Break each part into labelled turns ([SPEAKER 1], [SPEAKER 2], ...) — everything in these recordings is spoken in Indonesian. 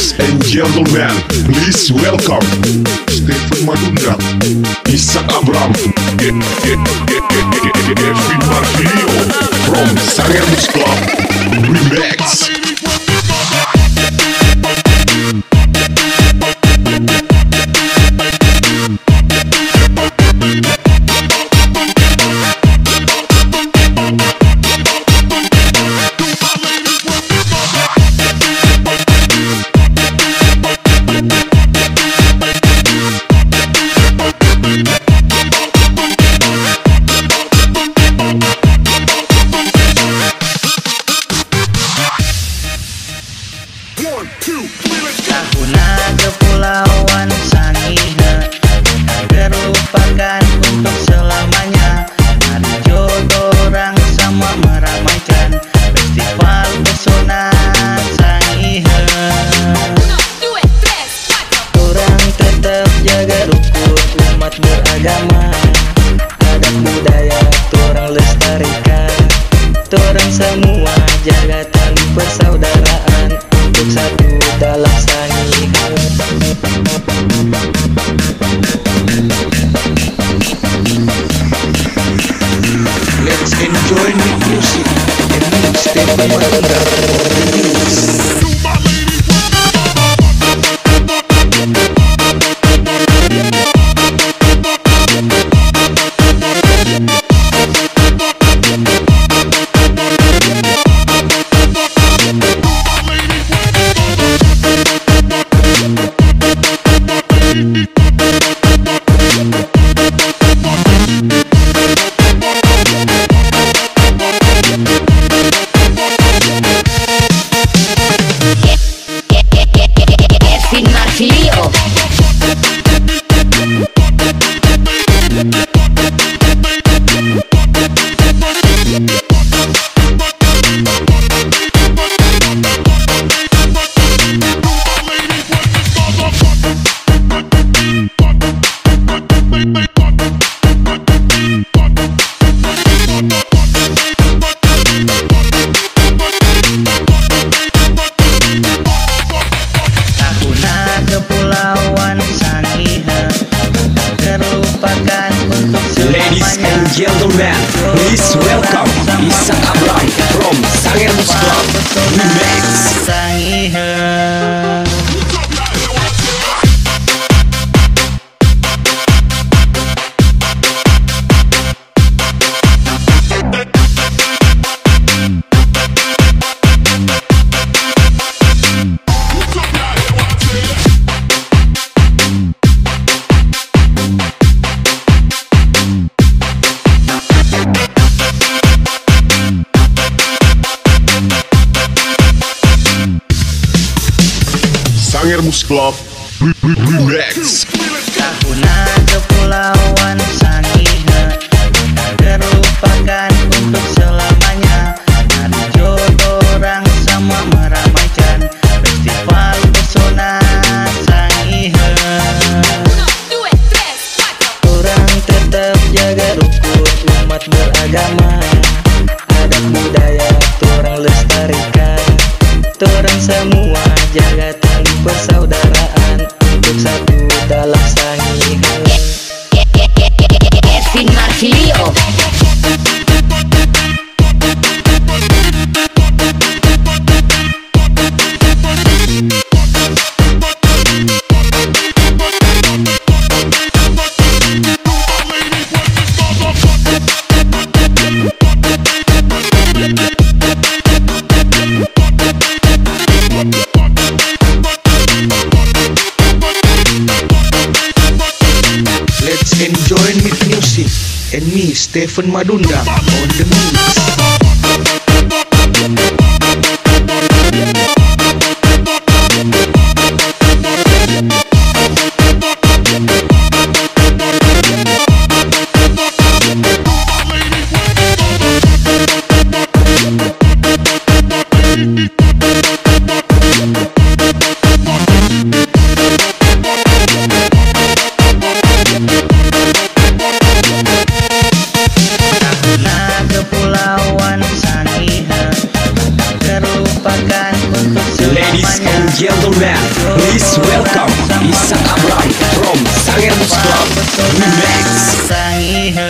[SPEAKER 1] Ladies and gentlemen, please welcome Stephen Madunda, Isak Abram, Kevin Marvilio from Sangihe Club Remix.
[SPEAKER 2] Tahuna Kepulauan Sangihe terlupakan untuk selamanya. Hari jodoh orang sama meramaikan festival Pesona Sangihe. Orang tetap jaga rukun umat beragama, adat budaya orang lestarikan. Orang semua jaga tali persaudaraan untuk satu dalam Sangihe. Let's enjoy the music and mix Stephen Madunda. Kepulauan Sangihe terlupakan untuk selamanya.
[SPEAKER 3] Ladies and gentlemen, please welcome Isak Abram from Sangihe Club Remix.
[SPEAKER 2] Sangihe.
[SPEAKER 1] Sangihe Club Remix.
[SPEAKER 2] Tahuna Kepulauan Sangihe terlupakan untuk selamanya. Hari jodoh orang sama meramaikan festival Pesona Sangihe. Orang tetap jaga rukun umat beragama, adat budaya orang lestarikan. Orang semua jaga tali persaudaraan untuk satu dalam Sangihe. Kevin Marvilio.
[SPEAKER 3] Let's enjoy the music and me Stephen Madunda on the mix.
[SPEAKER 2] Kepulauan
[SPEAKER 3] gentlemen, please welcome Isak Abram from Sangihe Club Remix.
[SPEAKER 4] Sangihe.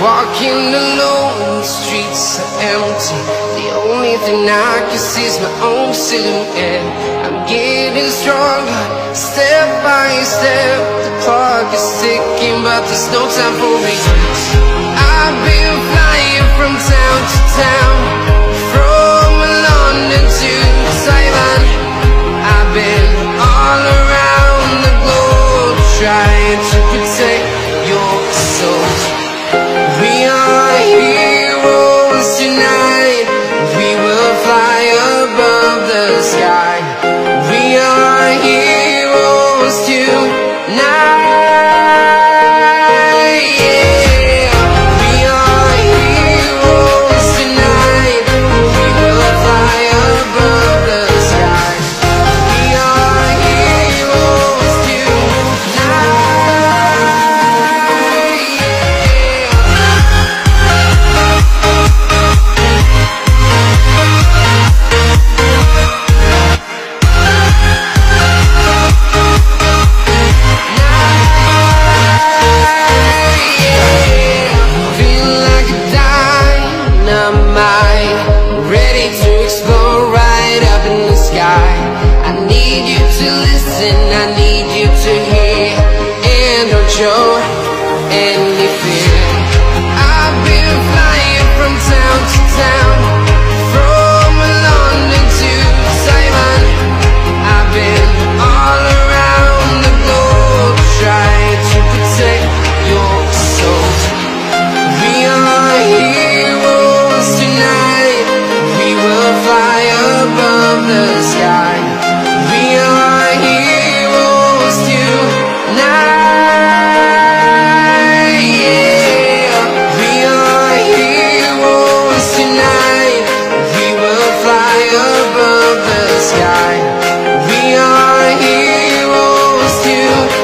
[SPEAKER 5] Walking alone, the streets are empty. The only thing I can see is my own silhouette. I'm getting stronger, step by step. The clock is ticking, but there's no time for regrets. I've been flying from town to town, from London to Taiwan. I've been all around the globe, trying to protect your soul. We are heroes tonight. We will fly above the sky. We are heroes tonight. Yeah. We are heroes tonight. We will fly above the sky. We are heroes tonight. Feel like a dynamite, ready to explode right up in the sky. I need you to listen, I need you to hear, and don't show any fear. I've been flying from town to town, from London to Taiwan. I've been all around the globe, trying to protect your soul. We are heroes tonight. We will fly above the sky. We are heroes tonight. Yeah. We are heroes tonight. We will fly above the sky. We are heroes tonight.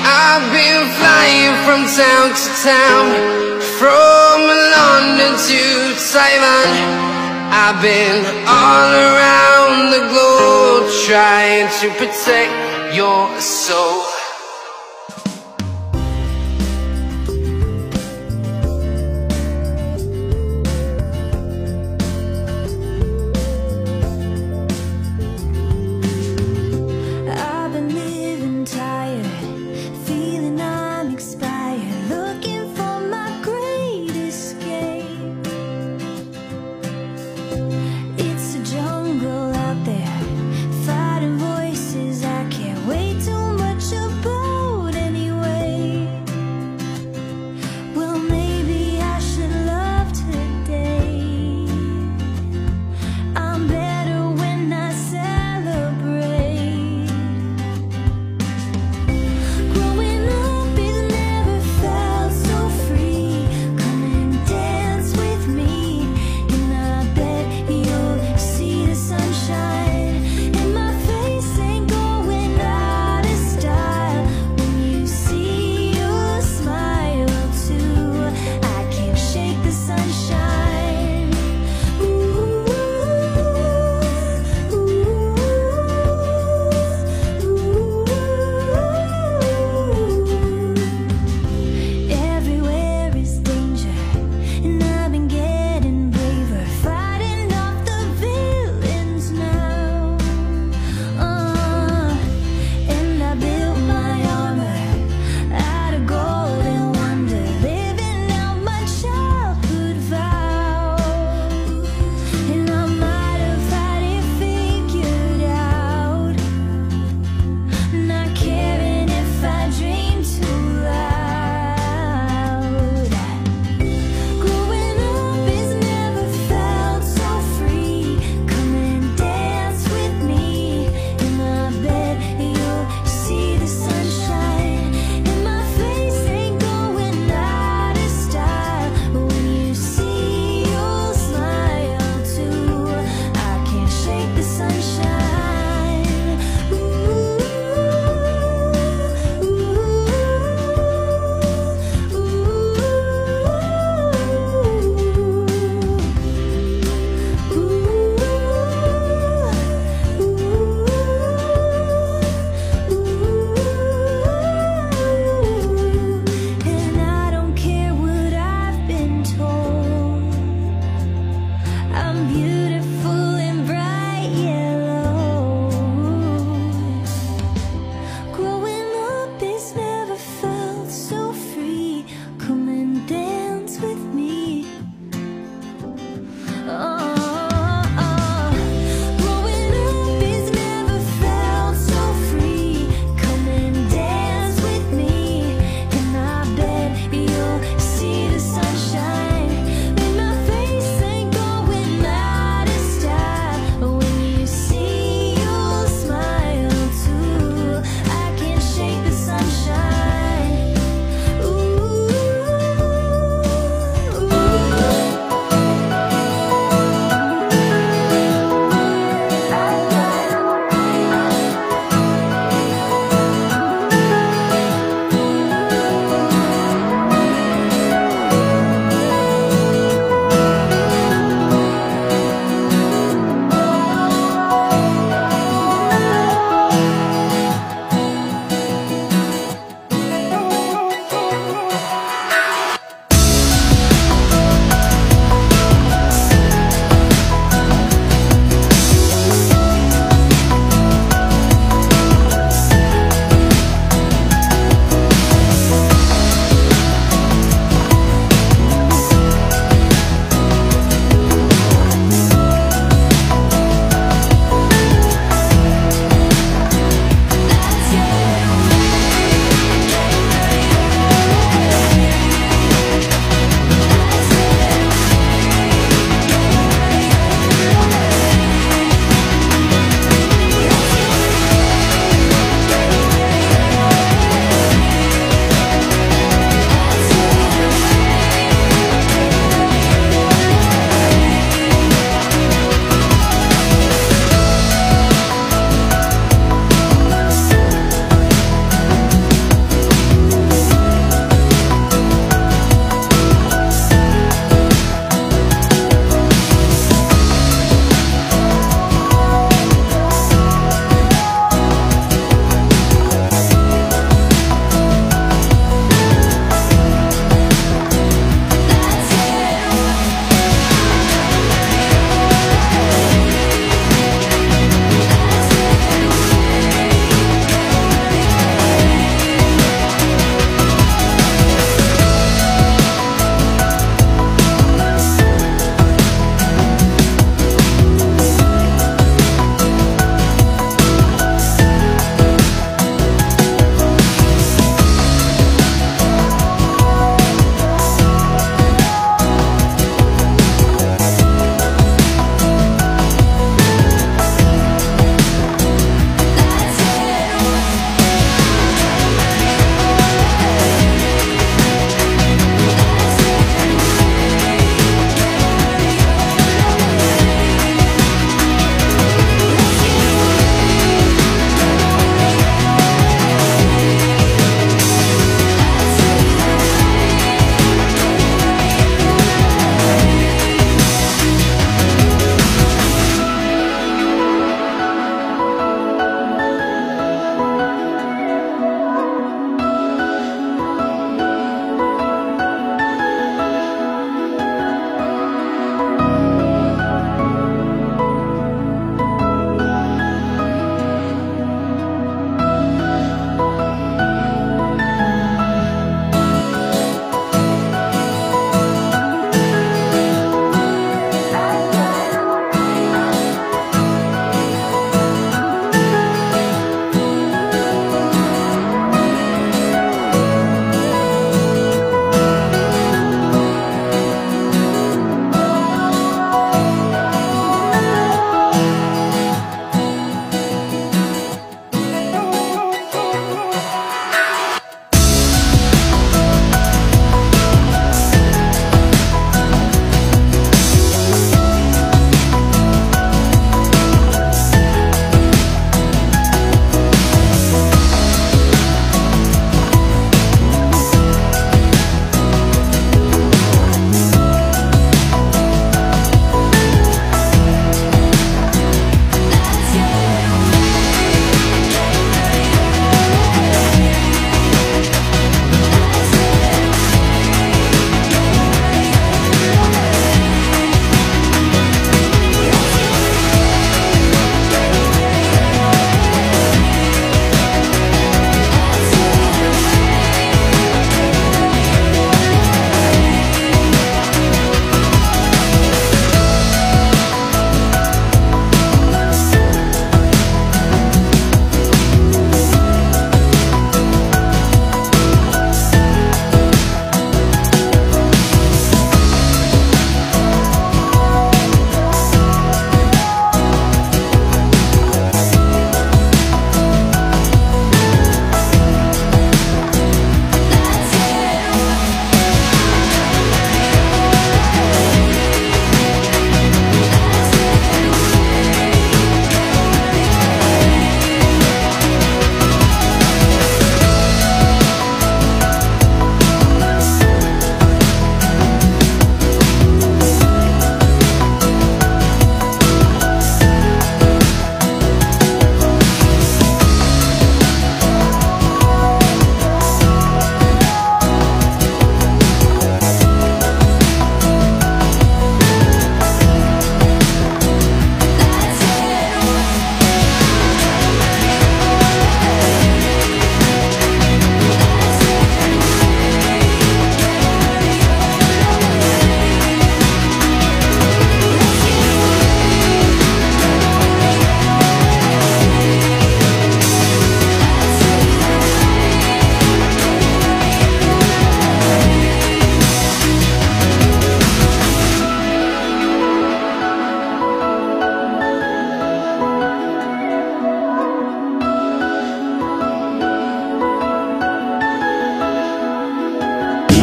[SPEAKER 5] I've been flying from town to town, from London to Taiwan. I've been all around the globe, trying to protect your soul.
[SPEAKER 4] I've been living tired, feeling I'm expired, looking for my great escape. It's a jungle out there, fighting voices I can't wait too much of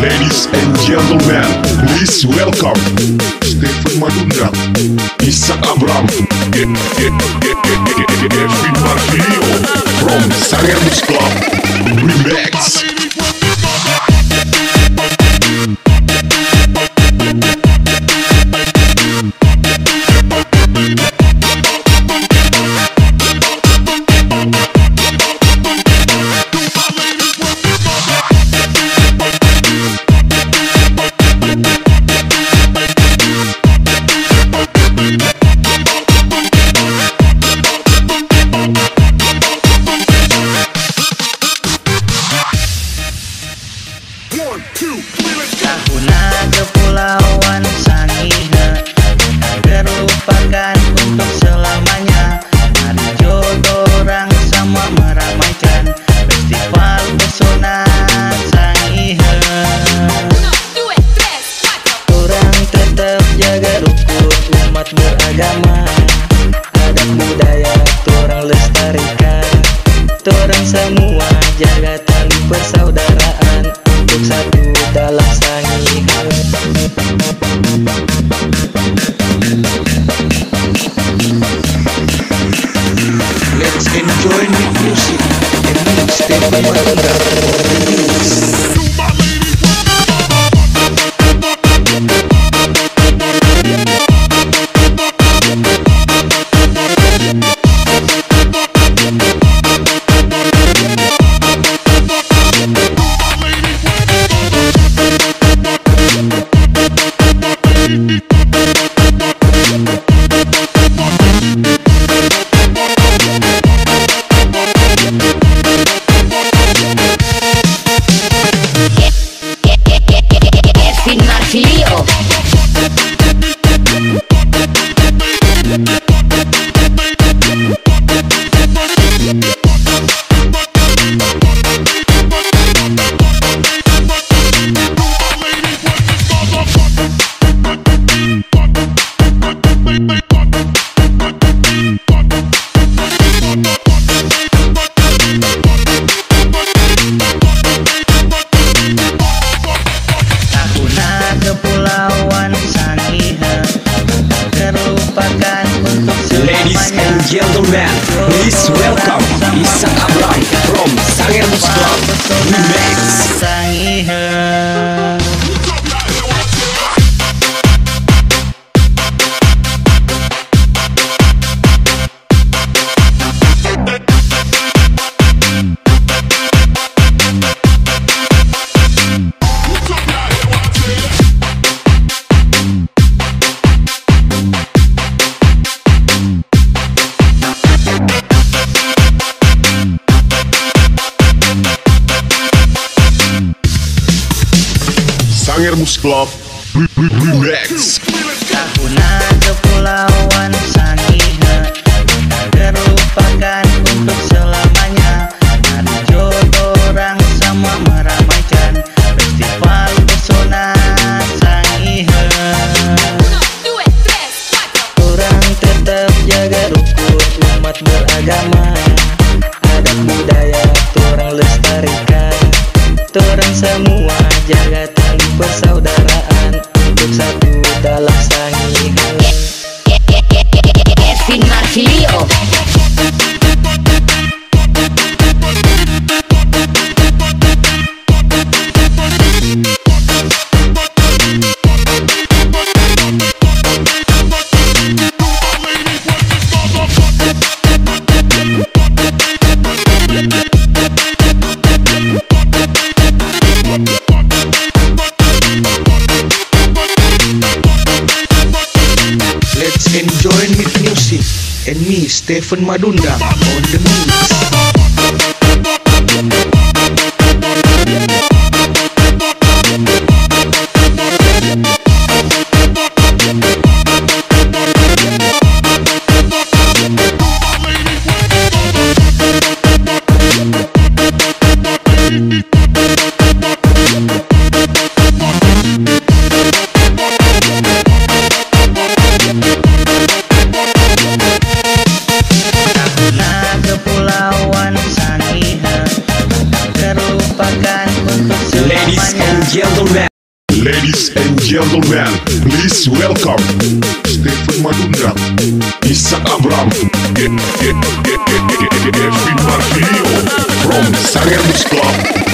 [SPEAKER 1] Ladies and gentlemen, please welcome Stephen Madunda, Isak Abram, Kevin Marvilio from Sangihe Music Club Remix.
[SPEAKER 6] Tahuna kepulauan Sangihe terlupakan untuk selamanya. Hari jodoh orang sama meramaikan festival Pesona Sangihe. Orang tetap jaga rukun umat beragama, adat budaya orang lestarikan. Orang semua jaga tali persaudaraan untuk satu dalam Sangihe.
[SPEAKER 2] Let's enjoy with music and me, Stephen Madunda.
[SPEAKER 6] Kepulauan Sangihe terlupakan untuk
[SPEAKER 3] Ladies
[SPEAKER 6] selamanya.
[SPEAKER 3] and gentlemen, please welcome Isak Abram from Sangihe Music Club Remix.
[SPEAKER 6] Sangihe.
[SPEAKER 1] Sangihe Music Club Remix.
[SPEAKER 6] Tahuna kepulauan Sangihe terlupakan untuk selamanya. Hari jodoh orang sama meramaikan festival Pesona Sangihe. Orang tetap jaga rukun umat beragama, adat budaya orang lestarikan. Orang semua jaga tali persaudaraan untuk satu dalam Sangihe.
[SPEAKER 5] Kevin Marvilio.
[SPEAKER 2] Let's enjoy with music and me, Stephen Madunda, on the mix.
[SPEAKER 6] Tahuna kepulauan
[SPEAKER 1] gentlemen, please welcome Stephen Madunda, Isaac Abram, Kevin Marvilio from Sangihe Club.